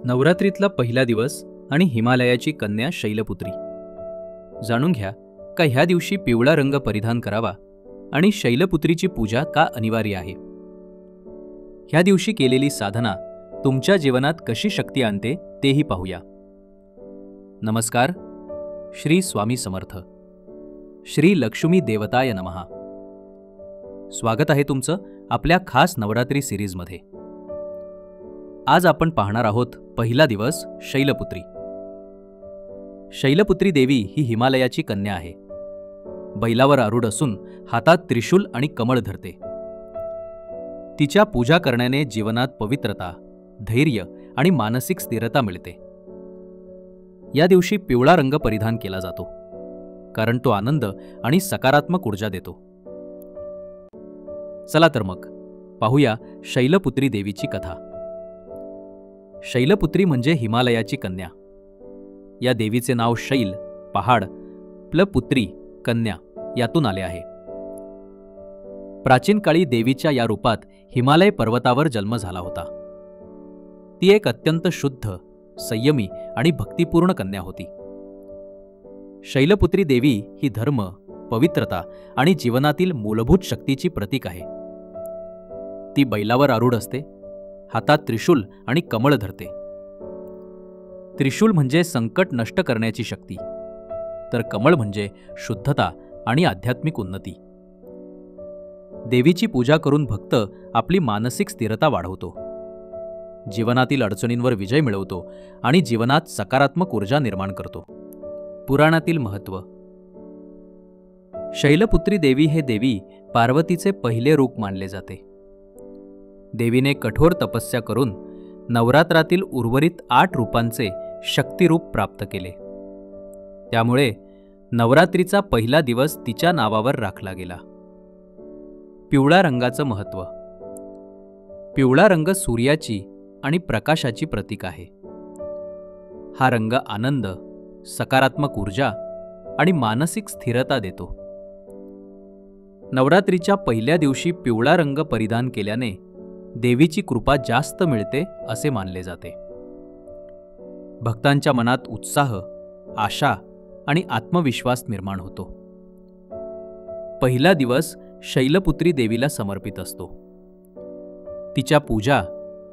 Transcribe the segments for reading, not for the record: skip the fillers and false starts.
नवरात्रीतला पहिला दिवस आणि हिमालयाची कन्या शैलपुत्री. जाणून घ्या का ह्या दिवशी पिवळा रंग परिधान करावा आणि शैलपुत्रीची पूजा का अनिवार्य आहे. ह्या दिवशी केलेली साधना तुमच्या जीवनात कशी शक्ती आणते तेही पाहूया. नमस्कार. श्री स्वामी समर्थ. श्री लक्ष्मी देवताय नमः. स्वागत आहे तुमचं आपल्या खास नवरात्री सिरीजमध्ये. आज आपण पाहणार आहोत पहिला दिवस शैलपुत्री. शैलपुत्री देवी ही हिमालयाची कन्या आहे. बैलावर आरूढ असून हातात त्रिशूल आणि कमळ धरते. तिच्या पूजा करण्याने जीवनात पवित्रता, धैर्य आणि मानसिक स्थिरता मिळते. या दिवशी पिवळा रंग परिधान केला जातो कारण तो आनंद आणि सकारात्मक ऊर्जा देतो. चला तर मग पाहूया शैलपुत्री देवीची कथा. शैलपुत्री म्हणजे हिमालयाची कन्या. या देवीचे नाव शैल पहाड प्ल पुत्री कन्या यातून आले आहे. प्राचीन काळी देवीच्या या रूपात हिमालय पर्वतावर जन्म झाला होता. ती एक अत्यंत शुद्ध, संयमी आणि भक्तिपूर्ण कन्या होती. शैलपुत्री देवी ही धर्म, पवित्रता आणि जीवनातील मूलभूत शक्तीची प्रतीक आहे. ती बैलावर आरूढ असते, हातात त्रिशूल आणि कमळ धरते. त्रिशूल म्हणजे संकट नष्ट करण्याची शक्ती, तर कमळ म्हणजे शुद्धता आणि आध्यात्मिक उन्नती. देवीची पूजा करून भक्त आपली मानसिक स्थिरता वाढवतो, जीवनातील अडचणींवर विजय मिळवतो आणि जीवनात सकारात्मक ऊर्जा निर्माण करतो. पुराणातील महत्त्व. शैलपुत्री देवी हे देवी पार्वतीचे पहिले रूप मानले जाते. देवीने कठोर तपस्या करून नवरात्रातील उर्वरित 8 रूपांचे शक्तिरूप प्राप्त केले. त्यामुळे नवरात्रीचा पहिला दिवस तिच्या नावावर राखला गेला. पिवळा रंगाचं महत्त्व. पिवळा रंग सूर्याची आणि प्रकाशाची प्रतीक आहे. हा रंग आनंद, सकारात्मक ऊर्जा आणि मानसिक स्थिरता देतो. नवरात्रीच्या पहिल्या दिवशी पिवळा रंग परिधान केल्याने देवीची कृपा जास्त मिळते असे मानले जाते. भक्तांच्या मनात उत्साह, आशा आणि आत्मविश्वास निर्माण होतो. पहिला दिवस शैलपुत्री देवीला समर्पित असतो. तिच्या पूजा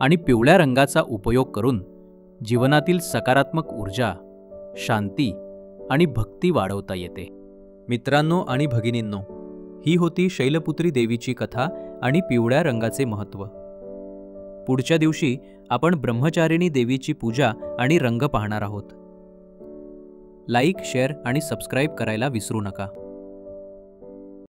आणि पिवळ्या रंगाचा उपयोग करून जीवनातील सकारात्मक ऊर्जा, शांती आणि भक्ती वाढवता येते. मित्रांनो आणि भगिनींनो, ही होती शैलपुत्री देवीची कथा आणि पिवळ्या रंगाचे महत्त्व. पुढच्या दिवशी आपण ब्रह्मचारिणी देवीची पूजा आणि रंग पाहणार आहोत. लाईक, शेअर आणि सबस्क्राईब करायला विसरू नका.